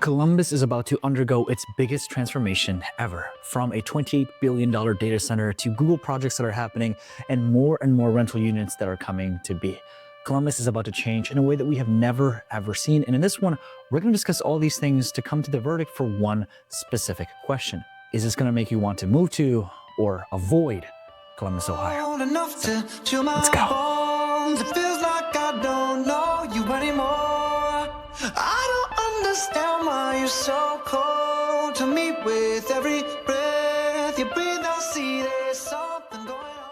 Columbus is about to undergo its biggest transformation ever, from a $28 billion data center to Google projects that are happening and more rental units that are coming to be. Columbus is about to change in a way that we have never ever seen. And in this one, we're going to discuss all these things to come to the verdict for one specific question. Is this going to make you want to move to or avoid Columbus, Ohio? Let's go. It feels like I don't know you anymore. I don't understand why you're so cold to me. With every breath you breathe, I see there's something going on.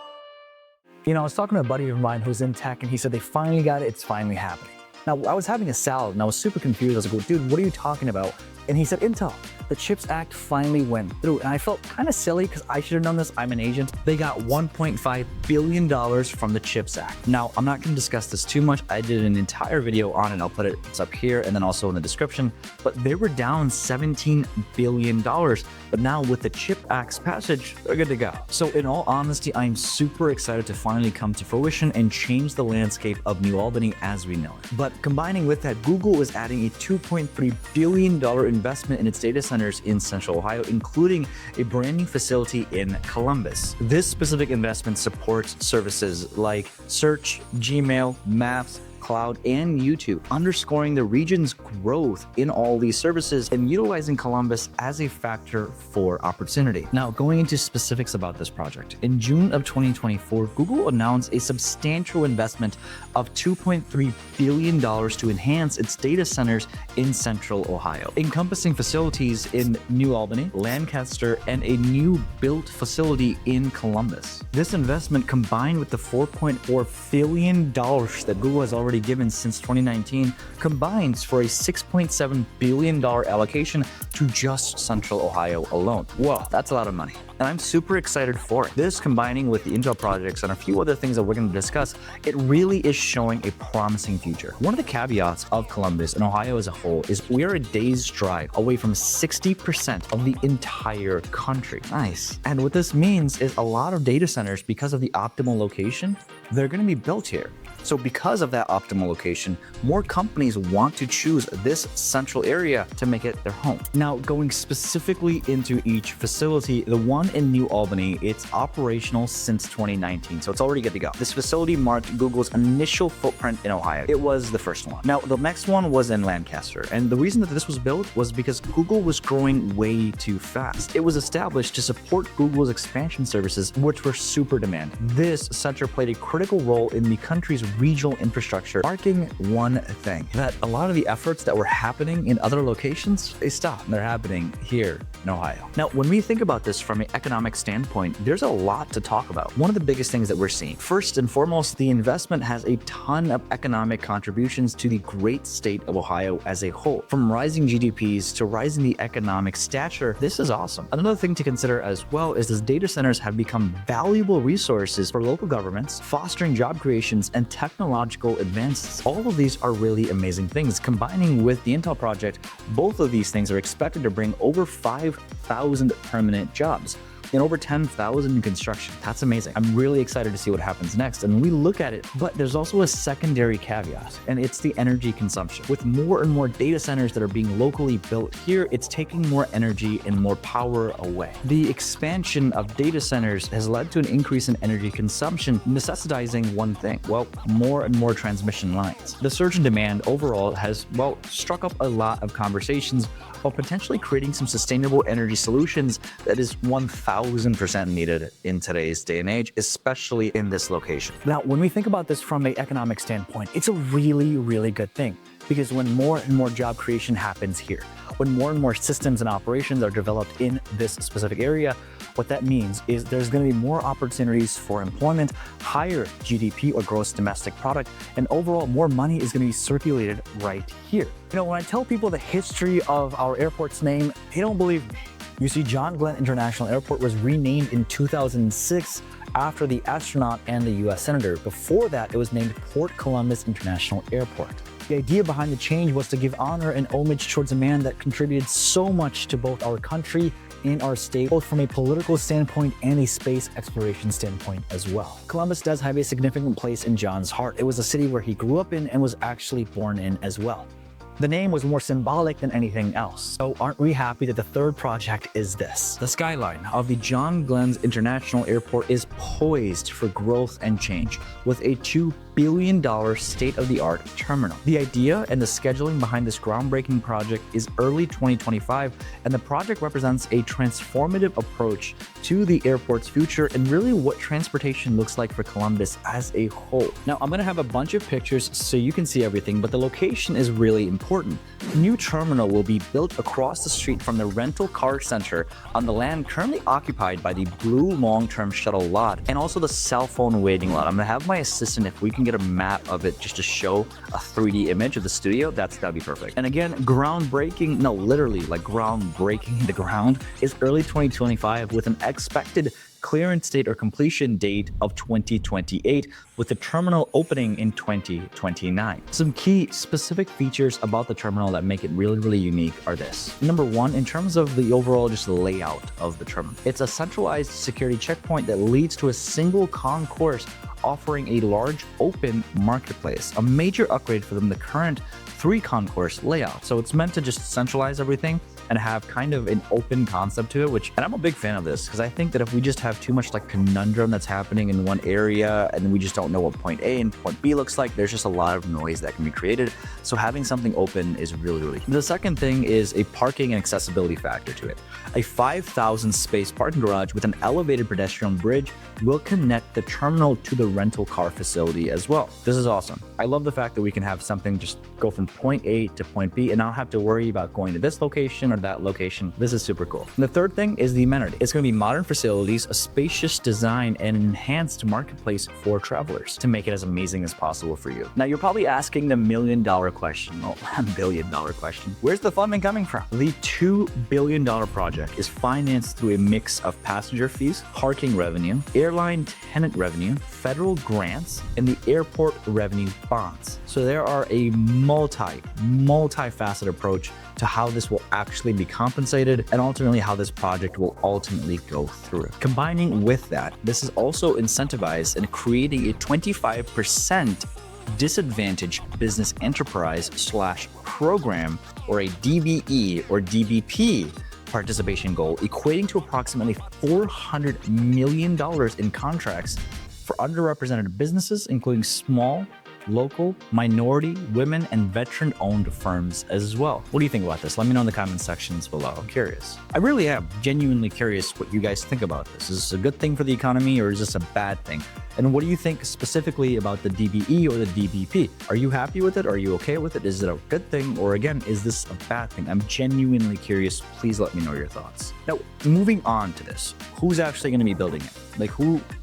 You know, I was talking to a buddy of mine who's in tech, and he said they finally got it. It's finally happening. Now, I was having a salad, and I was super confused. I was like, well, dude, what are you talking about? And he said, Intel, the CHIPS Act finally went through. And I felt kind of silly because I should have known this. I'm an agent. They got $1.5 billion from the CHIPS Act. Now, I'm not going to discuss this too much. I did an entire video on it. I'll put it, it's up here and then also in the description. But they were down $17 billion. But now with the CHIPS Act's passage, they're good to go. So in all honesty, I'm super excited to finally come to fruition and change the landscape of New Albany as we know it. But combining with that, Google is adding a $2.3 billion investment in its data centers in Central Ohio, including a brand new facility in Columbus. This specific investment supports services like search, Gmail, Maps, Cloud, and YouTube, underscoring the region's growth in all these services and utilizing Columbus as a factor for opportunity. Now, going into specifics about this project, in June of 2024, Google announced a substantial investment of $2.3 billion to enhance its data centers in Central Ohio, encompassing facilities in New Albany, Lancaster, and a new built facility in Columbus. This investment, combined with the $4.4 billion that Google has already given since 2019, combines for a $6.7 billion allocation to just Central Ohio alone. Whoa, that's a lot of money. And I'm super excited for it. This, combining with the Intel projects and a few other things that we're going to discuss, it really is showing a promising future. One of the caveats of Columbus and Ohio as a whole is we are a day's drive away from 60% of the entire country. Nice. And what this means is a lot of data centers, because of the optimal location, they're going to be built here. So because of that optimal location, more companies want to choose this central area to make it their home. Now, going specifically into each facility, the one in New Albany, it's operational since 2019, so it's already good to go. This facility marked Google's initial footprint in Ohio. It was the first one. Now, the next one was in Lancaster, and the reason that this was built was because Google was growing way too fast. It was established to support Google's expansion services, which were super demanding. This center played a critical role in the country's regional infrastructure, marking one thing, that a lot of the efforts that were happening in other locations, they stopped and they're happening here in Ohio. Now, when we think about this from an economic standpoint, there's a lot to talk about. One of the biggest things that we're seeing, first and foremost, the investment has a ton of economic contributions to the great state of Ohio as a whole. From rising GDPs to rising the economic stature, this is awesome. Another thing to consider as well is that data centers have become valuable resources for local governments, fostering job creations and technological advances. All of these are really amazing things. Combining with the Intel project, both of these things are expected to bring over 5,000 permanent jobs and over 10,000 in construction. That's amazing. I'm really excited to see what happens next. And we look at it, but there's also a secondary caveat, and it's the energy consumption. With more and more data centers that are being locally built here, it's taking more energy and more power away. The expansion of data centers has led to an increase in energy consumption, necessitating one thing, well, more and more transmission lines. The surge in demand overall has, well, struck up a lot of conversations while potentially creating some sustainable energy solutions that is 1,000% needed in today's day and age, especially in this location. Now, when we think about this from an economic standpoint, it's a really good thing, because when more and more job creation happens here, when more and more systems and operations are developed in this specific area, what that means is there's going to be more opportunities for employment, higher GDP or gross domestic product, and overall more money is going to be circulated right here. You know, when I tell people the history of our airport's name, they don't believe me. You see, John Glenn International Airport was renamed in 2006 after the astronaut and the US Senator. Before that, it was named Port Columbus International Airport. The idea behind the change was to give honor and homage towards a man that contributed so much to both our country and our state, both from a political standpoint and a space exploration standpoint as well. Columbus does have a significant place in John's heart. It was a city where he grew up in and was actually born in as well. The name was more symbolic than anything else. So aren't we happy that the third project is this? The skyline of the John Glenn's International Airport is poised for growth and change with a $2 billion state-of-the-art terminal. The idea and the scheduling behind this groundbreaking project is early 2025, and the project represents a transformative approach to the airport's future and really what transportation looks like for Columbus as a whole. Now, I'm gonna have a bunch of pictures so you can see everything, but the location is really important. The new terminal will be built across the street from the rental car center on the land currently occupied by the blue long-term shuttle lot and also the cell phone waiting lot. I'm gonna have my assistant, if we can get a map of it just to show a 3D image of the studio, that'd be perfect. And again, groundbreaking, no, literally like groundbreaking the ground is early 2025 with an expected clearance date or completion date of 2028, with the terminal opening in 2029. Some key specific features about the terminal that make it really, really unique are this. Number one, in terms of the overall just layout of the terminal, it's a centralized security checkpoint that leads to a single concourse offering a large open marketplace, a major upgrade from the current 3 concourse layout. So it's meant to just centralize everything and have kind of an open concept to it, and I'm a big fan of this because I think that if we just have too much like conundrum that's happening in one area and we just don't know what point A and point B looks like, there's just a lot of noise that can be created. So having something open is really, really key. The second thing is a parking and accessibility factor to it. A 5,000 space parking garage with an elevated pedestrian bridge will connect the terminal to the rental car facility as well. This is awesome. I love the fact that we can have something just go from point A to point B and not have to worry about going to this location or that location. This is super cool. And the third thing is the amenity. It's going to be modern facilities, a spacious design, and enhanced marketplace for travelers to make it as amazing as possible for you. Now, you're probably asking the million-dollar question, well, billion-dollar question. Where's the funding coming from? The $2 billion project is financed through a mix of passenger fees, parking revenue, airline tenant revenue, federal grants, and the airport revenue bonds. So there are a multifaceted approach to how this will actually be compensated and ultimately how this project will ultimately go through. Combining with that, this is also incentivized in creating a 25% disadvantaged business enterprise / program, or a DBE or DBP participation goal, equating to approximately $400 million in contracts for underrepresented businesses, including small, local, minority, women, and veteran-owned firms as well. What do you think about this? Let me know in the comment sections below. I'm curious. I really am genuinely curious what you guys think about this. Is this a good thing for the economy or is this a bad thing? And what do you think specifically about the DBE or the DBP? Are you happy with it? Are you okay with it? Is it a good thing? Or again, is this a bad thing? I'm genuinely curious. Please let me know your thoughts. Now, moving on to this, who's actually going to be building it? Like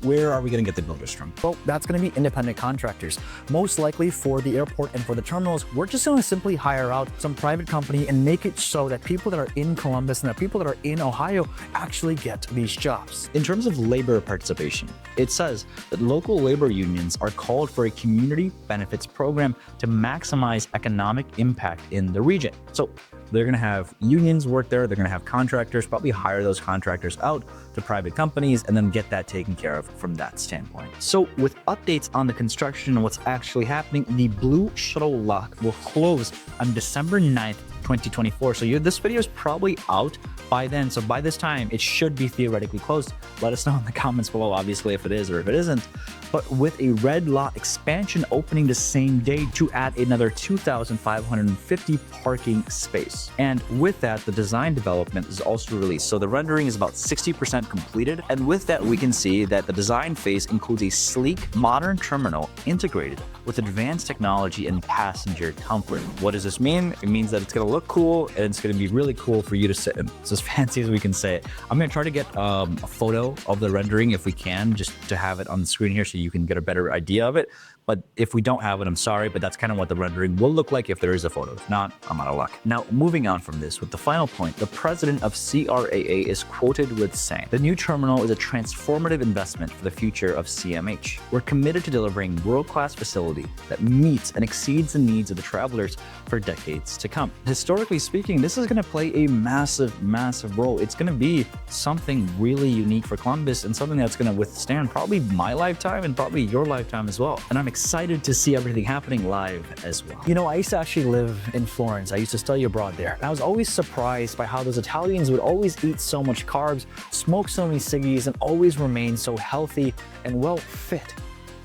where are we going to get the builders from? Well, that's going to be independent contractors. Most likely for the airport and for the terminals, we're just going to simply hire out some private company and make it so that people that are in Columbus and that people that are in Ohio actually get these jobs. In terms of labor participation, it says that local labor unions are called for a community benefits program to maximize economic impact in the region. So they're going to have unions work there. They're going to have contractors, probably hire those contractors out to private companies and then get that taken care of from that standpoint. So with updates on the construction and what's actually happening, the blue shuttle lock will close on December 9th, 2024. So this video is probably out by then. So by this time, it should be theoretically closed. Let us know in the comments below, obviously, if it is or if it isn't. But with a red lot expansion opening the same day to add another 2,550 parking space. And with that, the design development is also released. So the rendering is about 60% completed. And with that, we can see that the design phase includes a sleek, modern terminal integrated with advanced technology and passenger comfort. What does this mean? It means that it's going to look cool and it's going to be really cool for you to sit in. It's as fancy as we can say it. I'm going to try to get a photo of the rendering if we can, just to have it on the screen here so you can get a better idea of it. But if we don't have it, I'm sorry, but that's kind of what the rendering will look like if there is a photo. If not, I'm out of luck. Now, moving on from this, with the final point, the president of CRAA is quoted with saying, "The new terminal is a transformative investment for the future of CMH. We're committed to delivering world-class facility that meets and exceeds the needs of the travelers for decades to come." Historically speaking, this is going to play a massive role. It's going to be something really unique for Columbus and something that's going to withstand probably my lifetime and probably your lifetime as well. And I'm excited to see everything happening live as well. You know, I used to actually live in Florence. I used to study abroad there. And I was always surprised by how those Italians would always eat so much carbs, smoke so many ciggies, and always remain so healthy and well fit.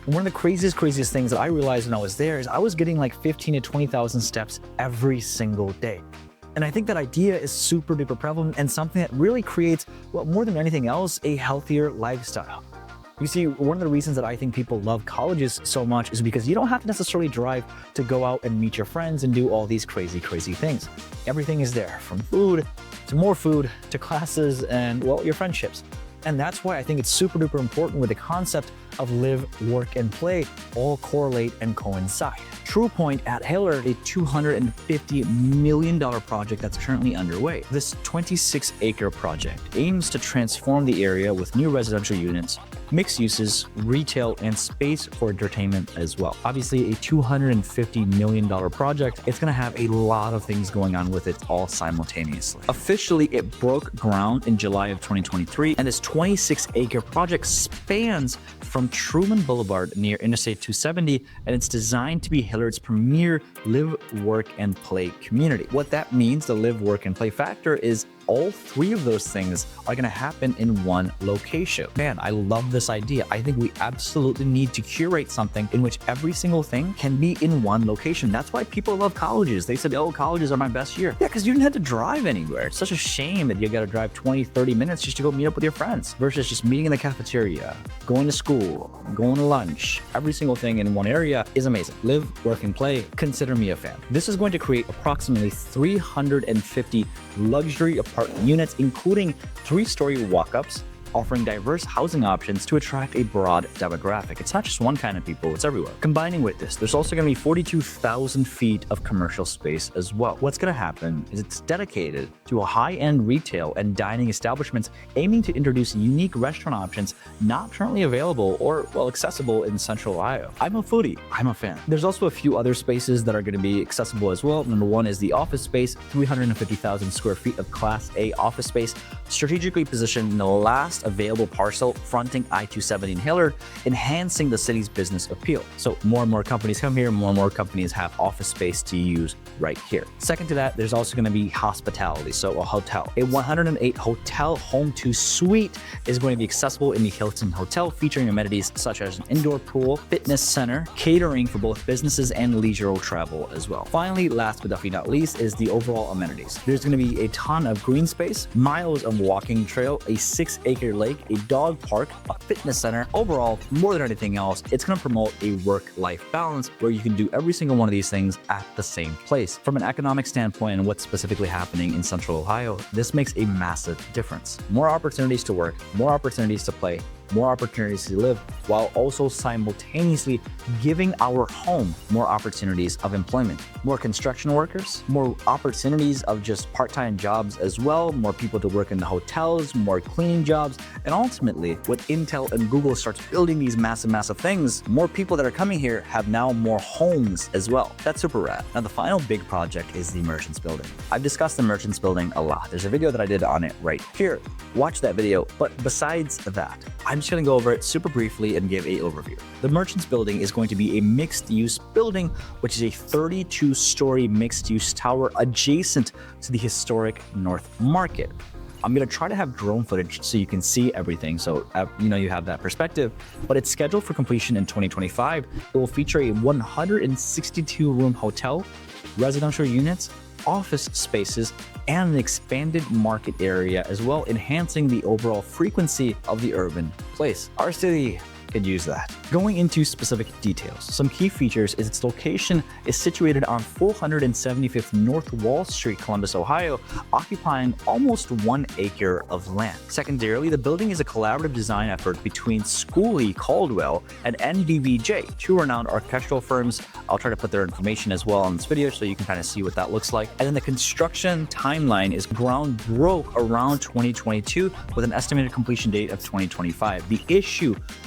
And one of the craziest things that I realized when I was there is I was getting like 15 to 20,000 steps every single day. And I think that idea is super duper prevalent and something that really creates, well, more than anything else, a healthier lifestyle. You see, one of the reasons that I think people love colleges so much is because you don't have to necessarily drive to go out and meet your friends and do all these crazy things. Everything is there, from food to more food to classes and, well, your friendships. And that's why I think it's super duper important with the concept of live, work, and play all correlate and coincide. TruePoint at Hillard, a $250 million project that's currently underway. This 26-acre project aims to transform the area with new residential units, mixed uses, retail, and space for entertainment as well. Obviously, a $250 million project, it's gonna have a lot of things going on with it all simultaneously. Officially, it broke ground in July of 2023, and this 26-acre project spans from Truman Boulevard near Interstate 270, and it's designed to be Hillard's premier live, work, and play community. What that means, the live, work, and play factor, is all three of those things are going to happen in one location. Man, I love this idea. I think we absolutely need to curate something in which every single thing can be in one location. That's why people love colleges. They said, oh, colleges are my best year. Yeah, because you didn't have to drive anywhere. It's such a shame that you got to drive 20, 30 minutes just to go meet up with your friends versus just meeting in the cafeteria, going to school, going to lunch. Every single thing in one area is amazing. Live, work, and play. Consider me a fan. This is going to create approximately 350 luxury apartment units, including 3-story walk-ups, offering diverse housing options to attract a broad demographic. It's not just one kind of people, it's everywhere. Combining with this, there's also going to be 42,000 feet of commercial space as well. What's going to happen is it's dedicated to a high-end retail and dining establishments aiming to introduce unique restaurant options not currently available or, well, accessible in Central Ohio. I'm a foodie, I'm a fan. There's also a few other spaces that are going to be accessible as well. Number one is the office space, 350,000 square feet of Class A office space, strategically positioned in the last available parcel fronting I-270 in Hillard, enhancing the city's business appeal. So more and more companies come here, more and more companies have office space to use right here. Second to that, there's also going to be hospitality, so a hotel. A 108 hotel home to suite is going to be accessible in the Hilton Hotel, featuring amenities such as an indoor pool, fitness center, catering for both businesses and leisure travel as well. Finally, last but definitely not least, is the overall amenities. There's going to be a ton of green space, miles of walking trail, a 6-acre lake, a dog park, a fitness center. Overall, more than anything else, it's going to promote a work-life balance where you can do every single one of these things at the same place. From an economic standpoint and what's specifically happening in Central Ohio, this makes a massive difference. More opportunities to work, more opportunities to play, more opportunities to live, while also simultaneously giving our home more opportunities of employment. More construction workers, more opportunities of just part-time jobs as well, more people to work in the hotels, more cleaning jobs, and ultimately, with Intel and Google starts building these massive things, more people that are coming here have now more homes as well. That's super rad. Now, the final big project is the Merchants Building. I've discussed the Merchants Building a lot. There's a video that I did on it right here. Watch that video. But besides that, I'm just going to go over it super briefly and give an overview. The Merchants Building is going to be a mixed-use building, which is a 32-story mixed-use tower adjacent to the historic North Market. I'm going to try to have drone footage so you can see everything, so you have that perspective, but it's scheduled for completion in 2025. It will feature a 162-room hotel, residential units, office spaces, and an expanded market area as well, enhancing the overall frequency of the urban place. Our city could use that. Going into specific details, some key features is its location is situated on 475th North Wall Street, Columbus, Ohio, occupying almost 1 acre of land. Secondarily, the building is a collaborative design effort between Schooley Caldwell and NDVJ, two renowned architectural firms. I'll try to put their information as well on this video so you can kind of see what that looks like. And then the construction timeline is ground broke around 2022 with an estimated completion date of 2025.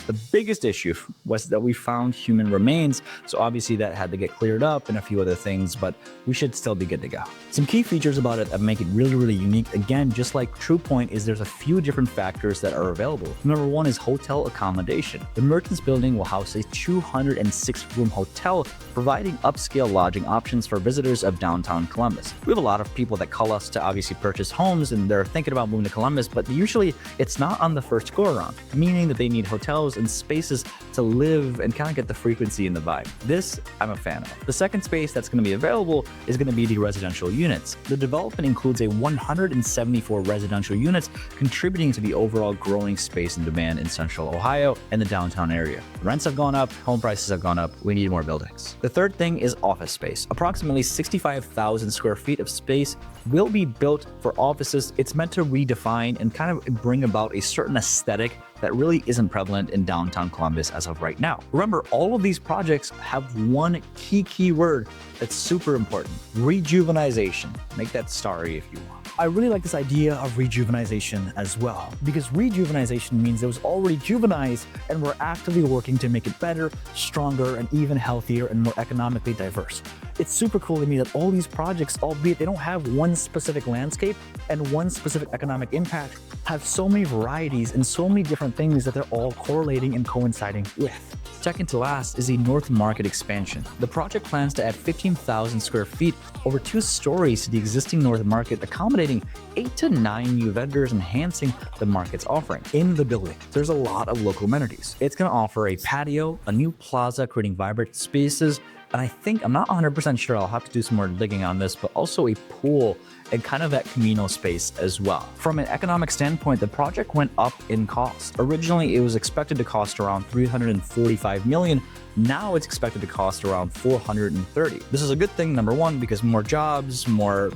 The biggest issue was that we found human remains, so obviously that had to get cleared up and a few other things, but we should still be good to go. Some key features about it that make it really, really unique, again, just like True Point, is there's a few different factors that are available. Number one is hotel accommodation. The Merchants Building will house a 206-room hotel, providing upscale lodging options for visitors of downtown Columbus. We have a lot of people that call us to obviously purchase homes and they're thinking about moving to Columbus, but usually it's not on the first go around, meaning that they need hotels and spaces to live and kind of get the frequency and the vibe. This I'm a fan of. The second space that's going to be available is going to be the residential units. The development includes a 174 residential units, contributing to the overall growing space and demand in central Ohio and the downtown area. Rents have gone up, home prices have gone up, we need more buildings. The third thing is office space. Approximately 65,000 square feet of space will be built for offices. It's meant to redefine and kind of bring about a certain aesthetic that really isn't prevalent in downtown Columbus as of right now. Remember, all of these projects have one key word that's super important: rejuvenization. Make that starry if you want. I really like this idea of rejuvenization as well, because rejuvenization means it was already juvenized and we're actively working to make it better, stronger, and even healthier and more economically diverse. It's super cool to me that all these projects, albeit they don't have one specific landscape and one specific economic impact, have so many varieties and so many different things that they're all correlating and coinciding with. Second to last is the North Market expansion. The project plans to add 15,000 square feet over 2 stories to the existing North Market, accommodating 8 to 9 new vendors, enhancing the market's offering. In the building, there's a lot of local amenities. It's going to offer a patio, a new plaza creating vibrant spaces, and I think, I'm not 100% sure, I'll have to do some more digging on this, but also a pool and kind of that communal space as well. From an economic standpoint, the project went up in cost. Originally, it was expected to cost around $345 million. Now it's expected to cost around $430. This is a good thing, number one, because more jobs, more,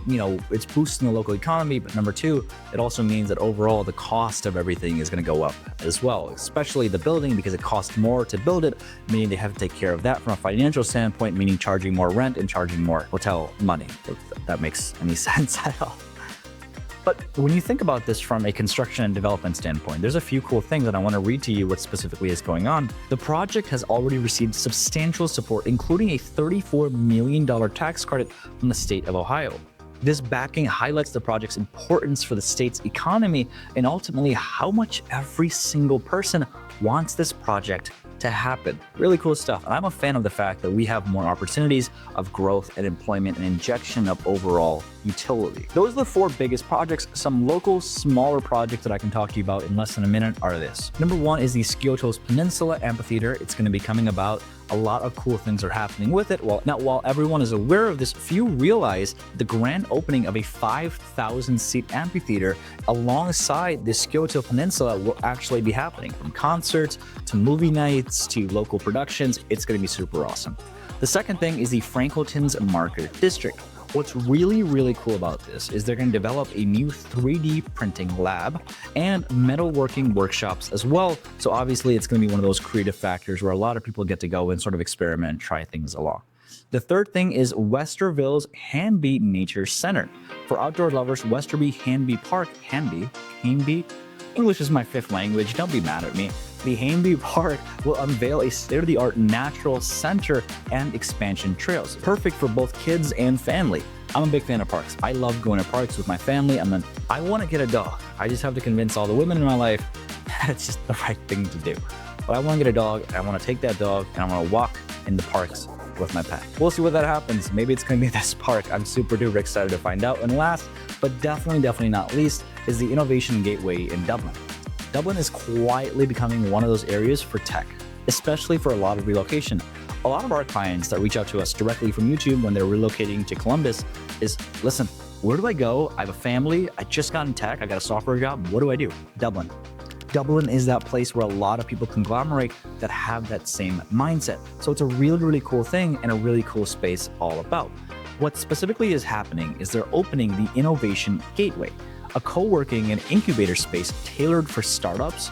it's boosting the local economy. But number two, it also means that overall the cost of everything is going to go up as well, especially the building, because it costs more to build it, meaning they have to take care of that from a financial standpoint, meaning charging more rent and charging more hotel money, if that makes any sense at all. But when you think about this from a construction and development standpoint, there's a few cool things that I want to read to you what specifically is going on. The project has already received substantial support, including a $34 million tax credit from the state of Ohio. This backing highlights the project's importance for the state's economy and ultimately how much every single person wants this project to happen. Really cool stuff. And I'm a fan of the fact that we have more opportunities of growth and employment and injection of overall utility. Those are the 4 biggest projects. Some local, smaller projects that I can talk to you about in less than a minute are this. Number 1 is the Skiatos Peninsula Amphitheater. It's going to be coming about. A lot of cool things are happening with it. While everyone is aware of this, few realize the grand opening of a 5,000-seat amphitheater alongside the Skiatos Peninsula will actually be happening. From concerts to movie nights to local productions, it's going to be super awesome. The second thing is the Franklinton's Market District. What's really, really cool about this is they're going to develop a new 3D printing lab and metalworking workshops as well. So obviously it's going to be one of those creative factors where a lot of people get to go and sort of experiment and try things along. The third thing is Westerville's Hanby Nature Center. For outdoor lovers, Westerby Hanby Park, Hanby, English is my 5th language, don't be mad at me. The Hanby Park will unveil a state-of-the-art natural center and expansion trails, perfect for both kids and family. I'm a big fan of parks. I love going to parks with my family. I want to get a dog. I just have to convince all the women in my life that it's just the right thing to do. But I want to get a dog, and I want to take that dog, and I want to walk in the parks with my pet. We'll see what that happens. Maybe it's going to be this park. I'm super duper excited to find out. And last, but definitely not least, is the Innovation Gateway in Dublin. Dublin is quietly becoming one of those areas for tech, especially for a lot of relocation. A lot of our clients that reach out to us directly from YouTube when they're relocating to Columbus is, listen, where do I go? I have a family. I just got in tech. I got a software job. What do I do? Dublin. Dublin is that place where a lot of people conglomerate that have that same mindset. So it's a really, really cool thing and a really cool space all about. What specifically is happening is they're opening the Innovation Gateway, a co-working and incubator space tailored for startups.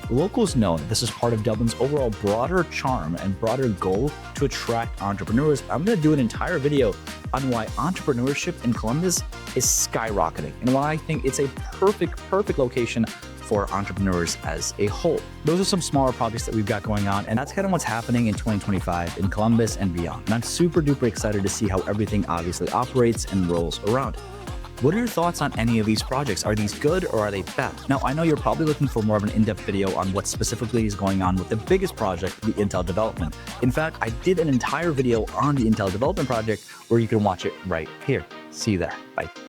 Locals know that this is part of Dublin's overall broader charm and broader goal to attract entrepreneurs. I'm going to do an entire video on why entrepreneurship in Columbus is skyrocketing and why I think it's a perfect location for entrepreneurs as a whole. Those are some smaller projects that we've got going on, and that's kind of what's happening in 2025 in Columbus and beyond. And I'm super duper excited to see how everything obviously operates and rolls around. What are your thoughts on any of these projects? Are these good or are they bad? Now, I know you're probably looking for more of an in-depth video on what specifically is going on with the biggest project, the Intel development. In fact, I did an entire video on the Intel development project where you can watch it right here. See you there. Bye.